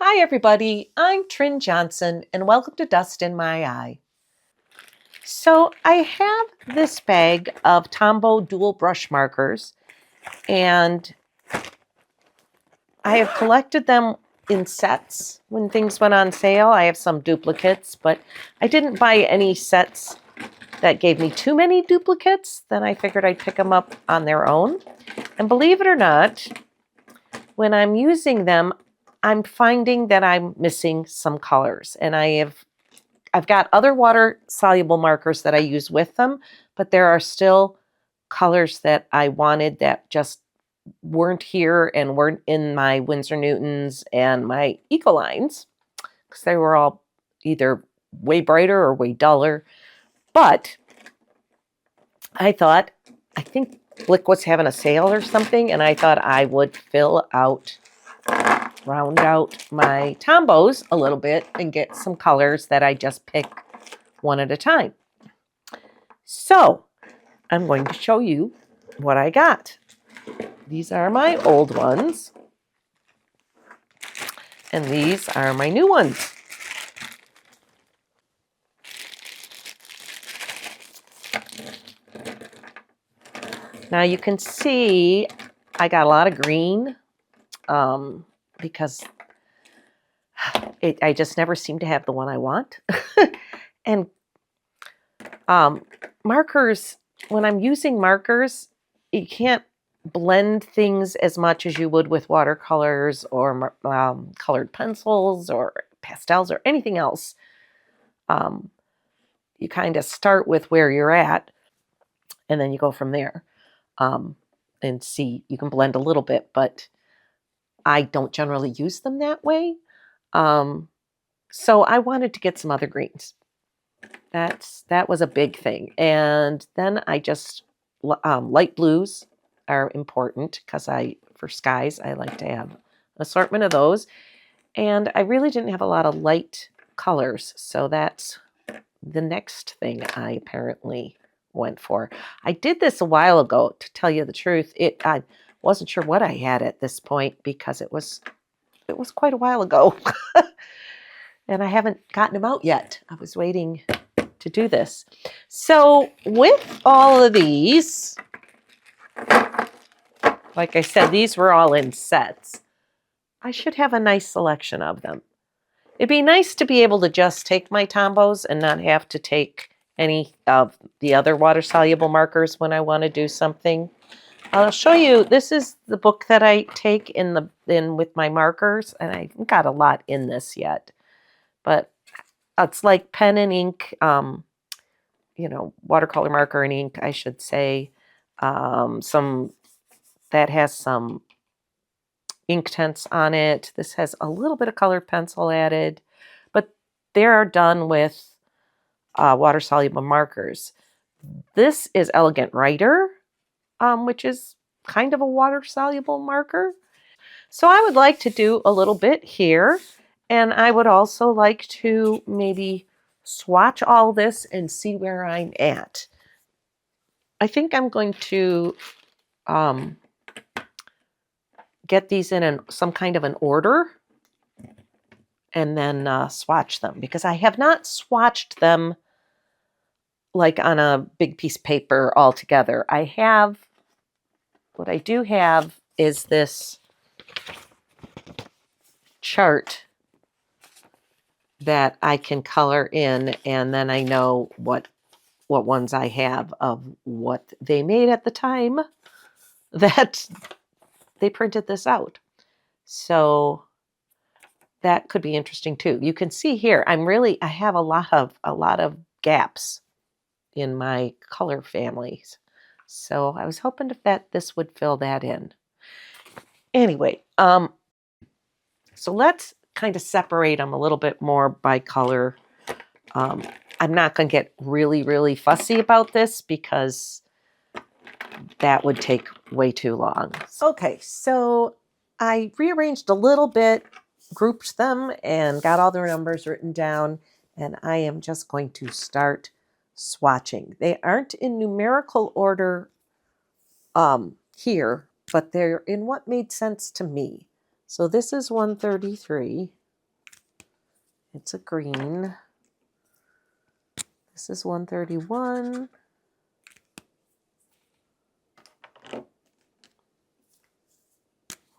Hi everybody, I'm Trin Johnson and welcome to Dust in My Eye. So I have this bag of Tombow dual brush markers and I have collected them in sets when things went on sale. I have some duplicates, but I didn't buy any sets that gave me too many duplicates. Then I figured I'd pick them up on their own. And believe it or not, when I'm using them, I'm finding that I'm missing some colors, and I've got other water soluble markers that I use with them, but there are still colors that I wanted that just weren't here and weren't in my Winsor Newtons and my Ecolines because they were all either way brighter or way duller. But I think Blick was having a sale or something, and I thought I would round out my Tombows a little bit and get some colors that I just pick one at a time. So I'm going to show you what I got. These are my old ones, and these are my new ones. Now you can see I got a lot of green because I just never seem to have the one I want. And markers, when I'm using markers, you can't blend things as much as you would with watercolors or colored pencils or pastels or anything else. You kind of start with where you're at and then you go from there. And see, you can blend a little bit, but I don't generally use them that way. So I wanted to get some other greens. That was a big thing. And then I just light blues are important because for skies I like to have an assortment of those. And I really didn't have a lot of light colors, so that's the next thing I apparently went for. I did this a while ago, to tell you the truth. I wasn't sure what I had at this point because it was quite a while ago. And I haven't gotten them out yet. I was waiting to do this. So with all of these, like I said, these were all in sets. I should have a nice selection of them. It'd be nice to be able to just take my Tombows and not have to take any of the other water-soluble markers when I want to do something. I'll show you, this is the book that I take in with my markers, and I haven't got a lot in this yet. But it's like pen and ink, watercolor marker and ink, I should say. That has some Inktense on it. This has a little bit of colored pencil added, but they're done with water-soluble markers. This is Elegant Writer, which is kind of a water-soluble marker. So I would like to do a little bit here, and I would also like to maybe swatch all this and see where I'm at. I think I'm going to get these in some kind of an order and then swatch them, because I have not swatched them like on a big piece of paper all together. What I do have is this chart that I can color in, and then I know what ones I have of what they made at the time that they printed this out. So that could be interesting too. You can see here, I have a lot of gaps in my color families. So I was hoping that this would fill that in. Anyway, so let's kind of separate them a little bit more by color. I'm not going to get really, really fussy about this because that would take way too long. Okay, so I rearranged a little bit, grouped them, and got all their numbers written down, and I am just going to start swatching. They aren't in numerical order here, but they're in what made sense to me. So this is 133. It's a green. This is 131.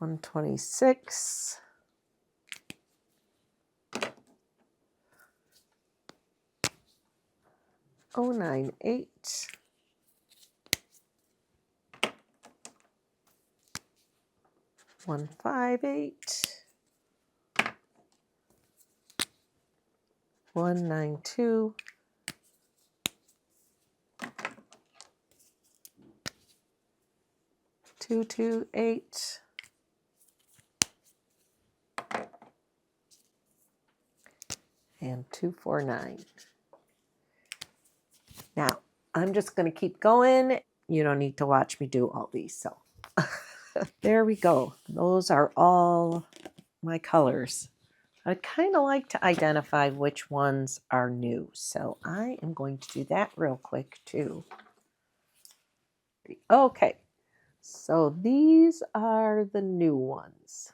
$126. $0.98. $158. $192. $228. And $249. Now, I'm just going to keep going. You don't need to watch me do all these. So there we go. Those are all my colors. I'd kind of like to identify which ones are new. So I am going to do that real quick too. Okay, so these are the new ones.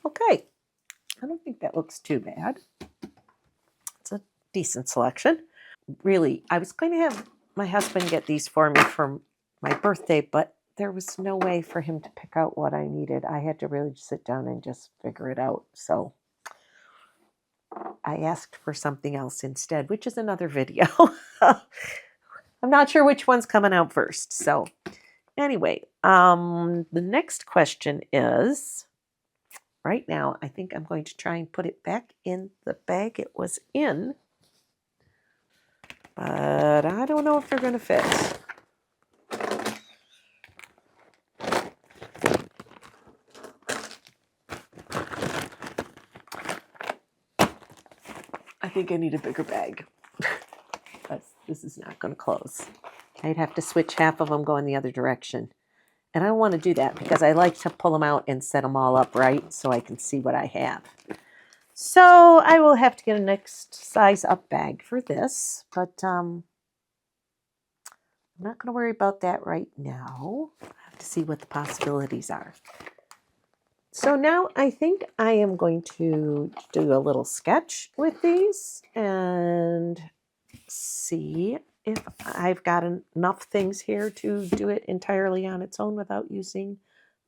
Okay, I don't think that looks too bad. It's a decent selection. Really, I was going to have my husband get these for me for my birthday, but there was no way for him to pick out what I needed. I had to really sit down and just figure it out. So I asked for something else instead, which is another video. I'm not sure which one's coming out first. So anyway, the next question is, right now, I think I'm going to try and put it back in the bag it was in. But I don't know if they're going to fit. I think I need a bigger bag. This is not going to close. I'd have to switch half of them going the other direction. And I don't want to do that because I like to pull them out and set them all up right so I can see what I have. So I will have to get a next size up bag for this. But I'm not going to worry about that right now. I have to see what the possibilities are. So now I think I am going to do a little sketch with these and see if I've got enough things here to do it entirely on its own without using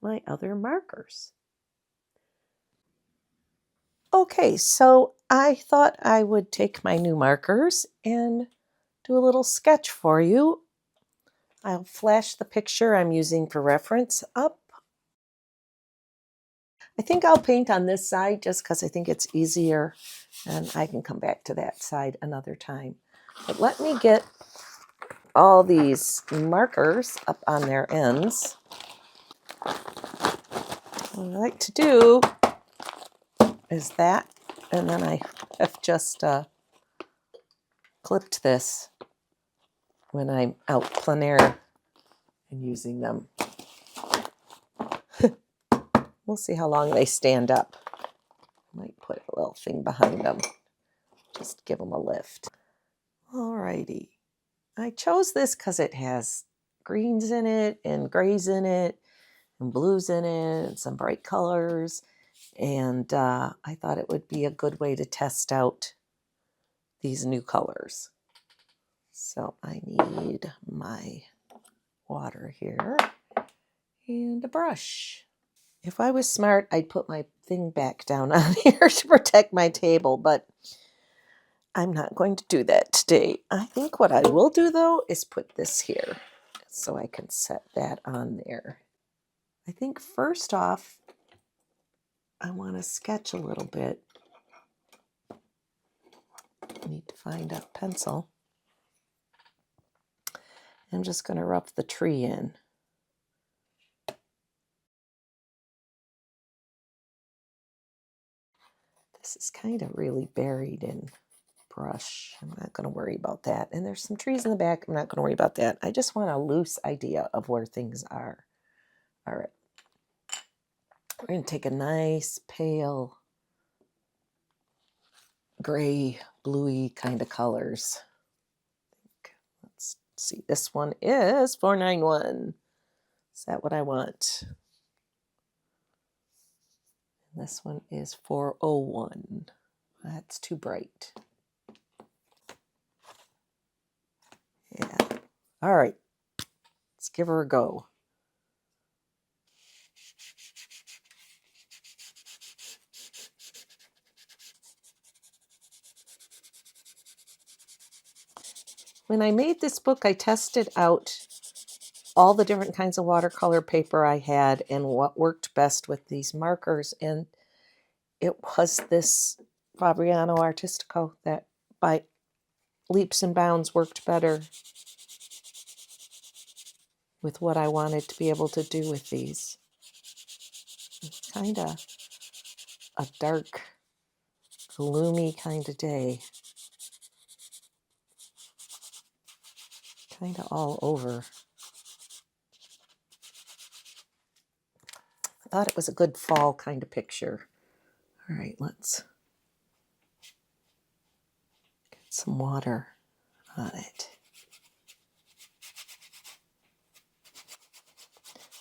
my other markers. Okay, so I thought I would take my new markers and do a little sketch for you. I'll flash the picture I'm using for reference up. I think I'll paint on this side just because I think it's easier, and I can come back to that side another time. But let me get all these markers up on their ends. What I like to do is that, and then I have just clipped this when I'm out plein air and using them. We'll see how long they stand up. Might put a little thing behind them, just give them a lift. Alrighty. I chose this because it has greens in it and grays in it and blues in it and some bright colors. And I thought it would be a good way to test out these new colors. So I need my water here and a brush. If I was smart, I'd put my thing back down on here to protect my table, but I'm not going to do that today. I think what I will do, though, is put this here so I can set that on there. I think first off, I want to sketch a little bit. I need to find a pencil. I'm just going to rough the tree in. This is kind of really buried in brush. I'm not going to worry about that. And there's some trees in the back. I'm not going to worry about that. I just want a loose idea of where things are. All right. We're going to take a nice pale gray, bluey kind of colors. Let's see. This one is 491. Is that what I want? And This one is 401. That's too bright. Yeah. All right. Let's give her a go. When I made this book, I tested out all the different kinds of watercolor paper I had and what worked best with these markers. And it was this Fabriano Artistico that by leaps and bounds worked better with what I wanted to be able to do with these. It's kind of a dark, gloomy kind of day. Kind of all over. I thought it was a good fall kind of picture. All right, let's get some water on it.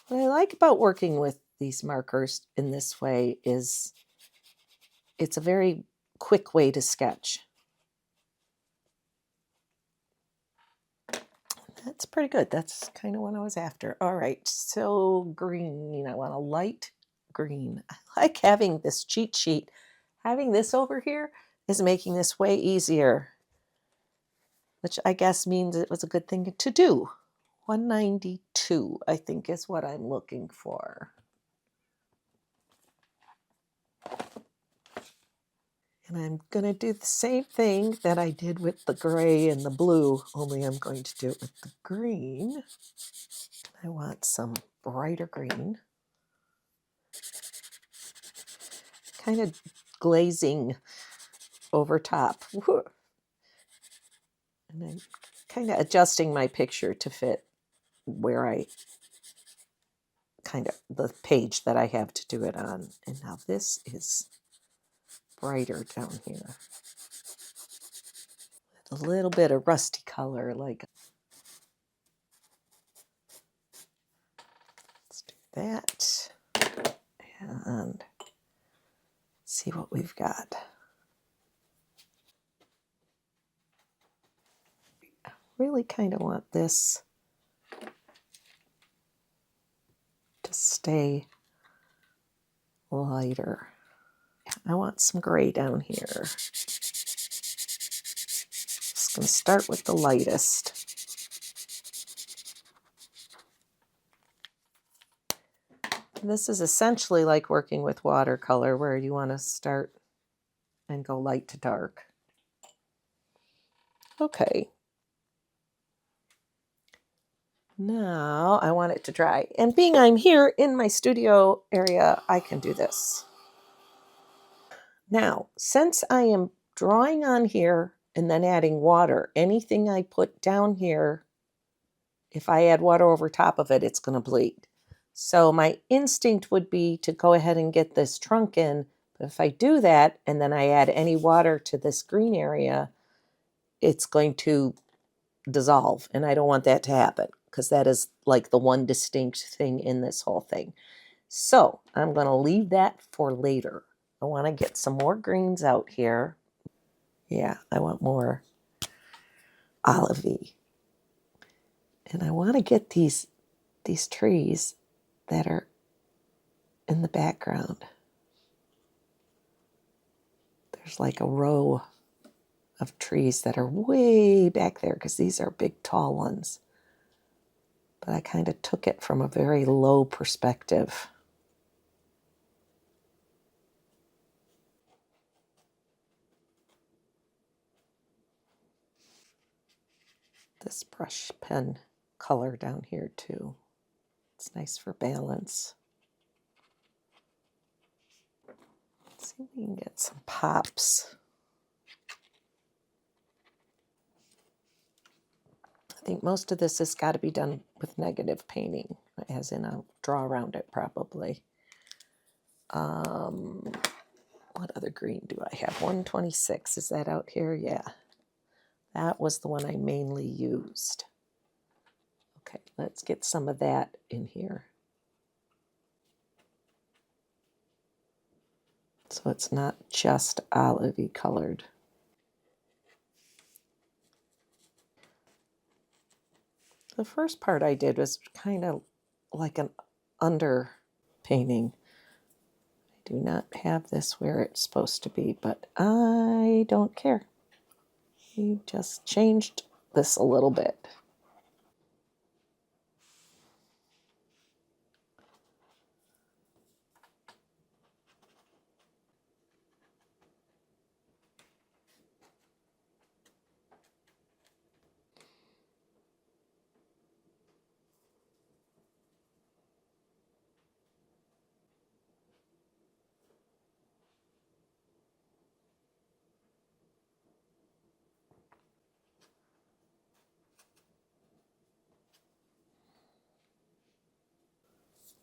What I like about working with these markers in this way is it's a very quick way to sketch. That's pretty good. That's kind of what I was after. All right, so green. I want a light green. I like having this cheat sheet. Having this over here is making this way easier, which I guess means it was a good thing to do. 192, I think, is what I'm looking for. And I'm going to do the same thing that I did with the gray and the blue, only I'm going to do it with the green. I want some brighter green. Kind of glazing over top. And I'm kind of adjusting my picture to fit where I kind of the page that I have to do it on. And now this is brighter down here. A little bit of rusty color, like. Let's do that. And see what we've got. I really kind of want this to stay lighter. I want some gray down here. Just going to start with the lightest. This is essentially like working with watercolor, where you want to start and go light to dark. Okay. Now I want it to dry. And being I'm here in my studio area, I can do this. Now, since I am drawing on here and then adding water, anything I put down here, if I add water over top of it, it's going to bleed. So my instinct would be to go ahead and get this trunk in. But if I do that and then I add any water to this green area, it's going to dissolve. And I don't want that to happen, because that is like the one distinct thing in this whole thing. So I'm going to leave that for later. I want to get some more greens out here. Yeah, I want more olivey. And I want to get these trees that are in the background. There's like a row of trees that are way back there, because these are big, tall ones. But I kind of took it from a very low perspective. This brush pen color down here too. It's nice for balance. Let's see if we can get some pops. I think most of this has got to be done with negative painting, as in I'll draw around it probably. What other green do I have? 126, is that out here? Yeah. That was the one I mainly used. Okay, let's get some of that in here. so it's not just olivey colored. The first part I did was kind of like an under painting. I do not have this where it's supposed to be, but I don't care. You just changed this a little bit.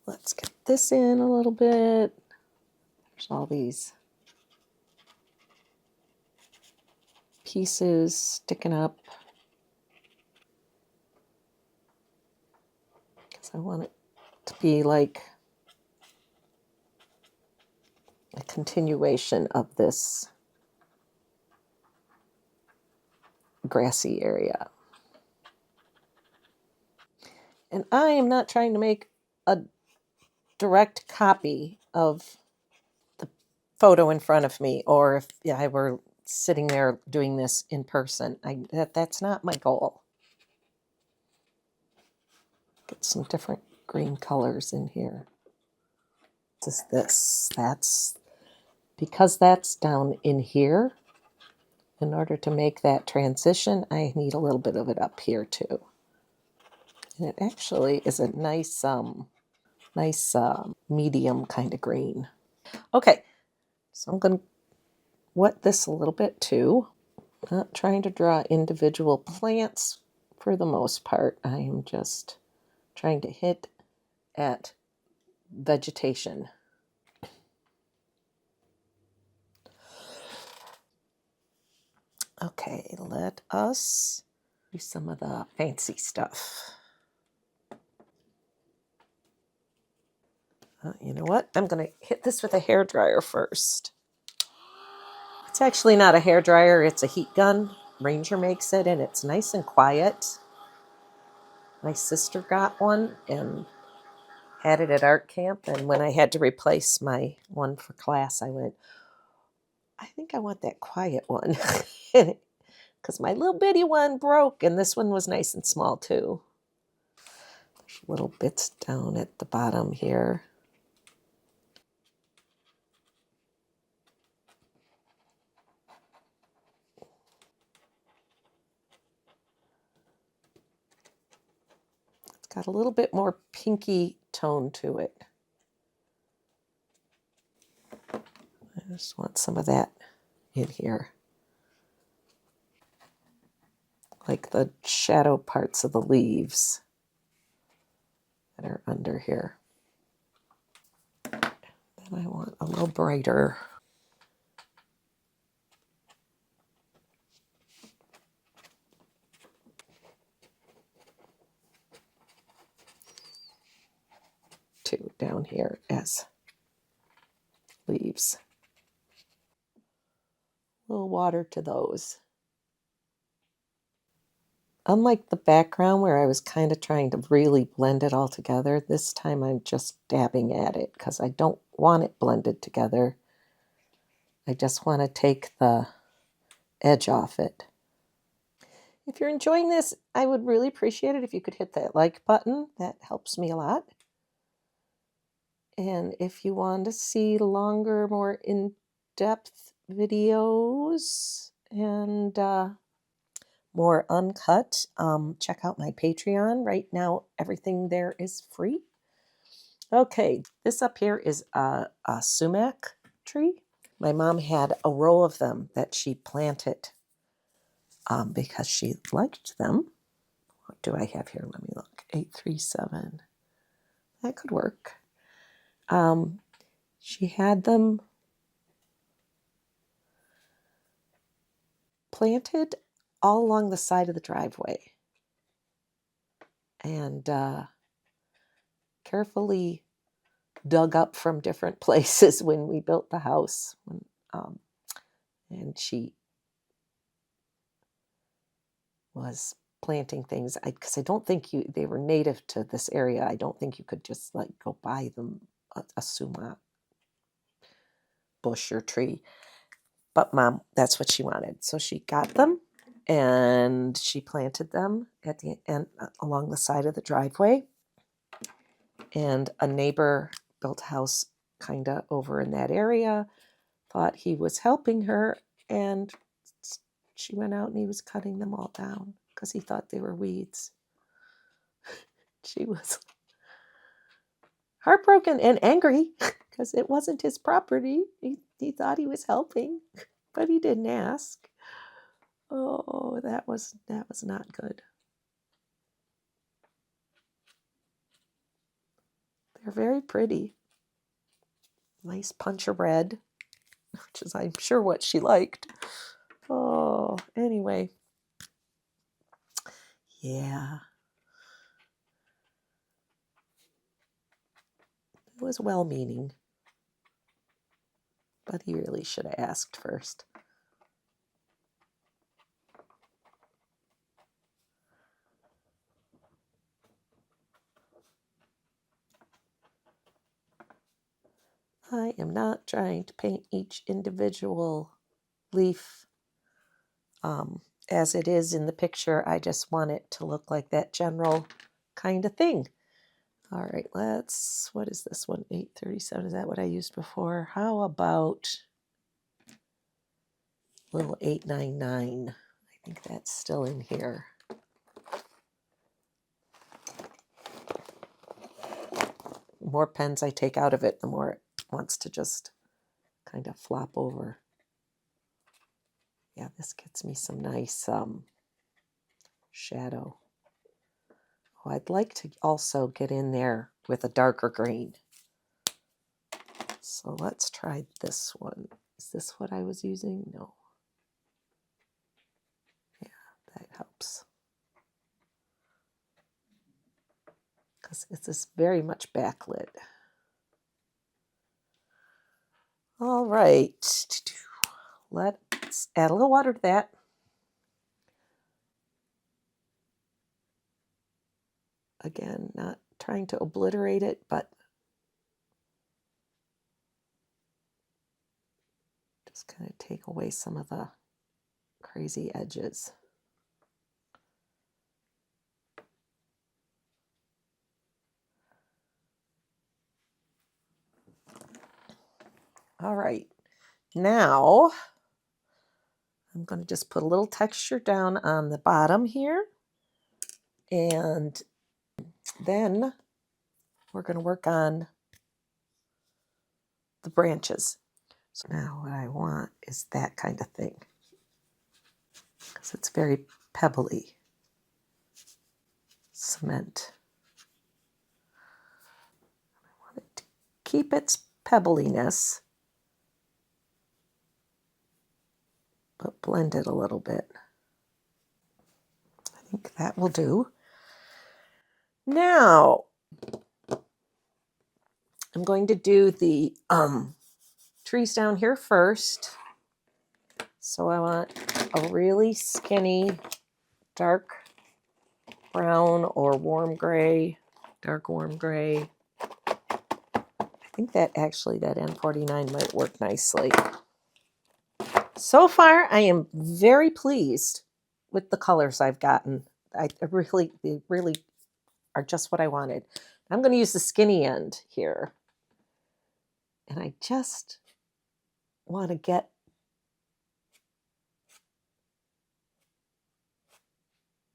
Let's get this in a little bit. There's all these pieces sticking up because I want it to be like a continuation of this grassy area. And I am not trying to make a direct copy of the photo in front of me, or if I were sitting there doing this in person. That's not my goal. Get some different green colors in here. That's because that's down in here. In order to make that transition, I need a little bit of it up here too. And it actually is a nice medium kind of green. Okay, so I'm going to wet this a little bit too. Not trying to draw individual plants for the most part. I am just trying to hit at vegetation. Okay, let us do some of the fancy stuff. You know what? I'm going to hit this with a hairdryer first. It's actually not a hairdryer, it's a heat gun. Ranger makes it, and it's nice and quiet. My sister got one and had it at art camp, and when I had to replace my one for class, I went, I think I want that quiet one. Because my little bitty one broke, and this one was nice and small too. There's little bits down at the bottom here. It's got a little bit more pinky tone to it. I just want some of that in here. Like the shadow parts of the leaves that are under here. Then I want a little brighter. Too down here as leaves. A little water to those. Unlike the background where I was kind of trying to really blend it all together, this time I'm just dabbing at it because I don't want it blended together. I just want to take the edge off it. If you're enjoying this, I would really appreciate it if you could hit that like button. That helps me a lot. And if you want to see longer, more in-depth videos and more uncut, check out my Patreon. Right now, everything there is free. Okay, this up here is a sumac tree. My mom had a row of them that she planted because she liked them. What do I have here? Let me look. 837. That could work. She had them planted all along the side of the driveway and carefully dug up from different places when we built the house. And she was planting things because I don't think they were native to this area. I don't think you could just like go buy them a sumac bush or tree. But Mom, that's what she wanted. So she got them and she planted them at the end along the side of the driveway. And a neighbor built a house kind of over in that area, thought he was helping her, and she went out and he was cutting them all down because he thought they were weeds. She was heartbroken and angry because it wasn't his property. He thought he was helping, but he didn't ask. Oh, that was not good. They're very pretty. Nice punch of red, which is I'm sure what she liked. Oh, anyway. Yeah. It was well-meaning, but he really should have asked first. I am not trying to paint each individual leaf as it is in the picture. I just want it to look like that general kind of thing. All right, what is this one? 837, is that what I used before? How about little 899? I think that's still in here. The more pens I take out of it, the more it wants to just kind of flop over. Yeah, this gets me some nice shadow. Oh, I'd like to also get in there with a darker green. So let's try this one. Is this what I was using? No. Yeah, that helps. Because this is very much backlit. All right. Let's add a little water to that. Again, not trying to obliterate it, but just kind of take away some of the crazy edges. All right, now I'm going to just put a little texture down on the bottom here, and then we're going to work on the branches. So now what I want is that kind of thing, because it's very pebbly. Cement. I want it to keep its pebbliness, but blend it a little bit. I think that will do. Now, I'm going to do the trees down here first. So I want a really skinny, dark brown or warm gray, dark warm gray. I think that actually that M49 might work nicely. So far, I am very pleased with the colors I've gotten. They really are just what I wanted. I'm going to use the skinny end here. And I just want to get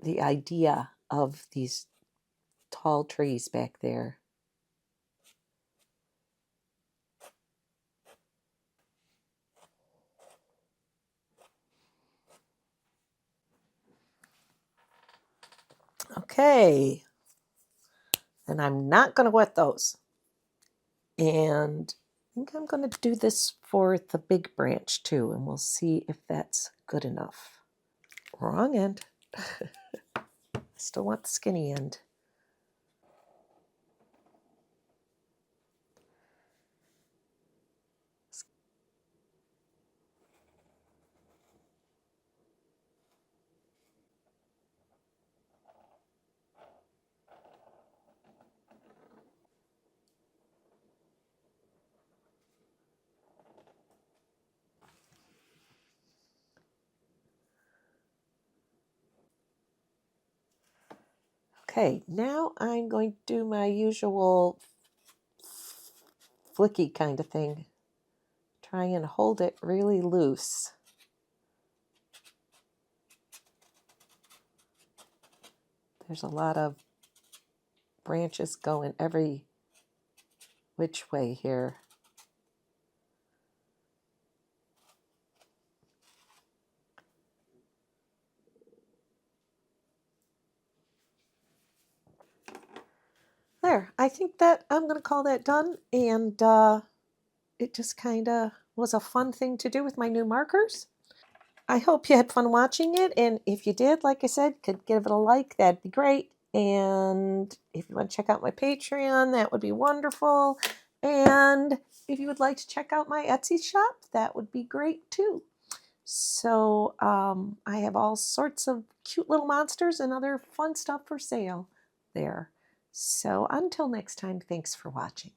the idea of these tall trees back there. Okay. And I'm not going to wet those. And I think I'm going to do this for the big branch too, and we'll see if that's good enough. Wrong end. Still want the skinny end. Okay, now I'm going to do my usual flicky kind of thing. Try and hold it really loose. There's a lot of branches going every which way here. There, I think that I'm going to call that done, and it just kind of was a fun thing to do with my new markers. I hope you had fun watching it, and if you did, like I said, could give it a like, that'd be great. And if you want to check out my Patreon, that would be wonderful. And if you would like to check out my Etsy shop, that would be great too. So I have all sorts of cute little monsters and other fun stuff for sale there. So until next time, thanks for watching.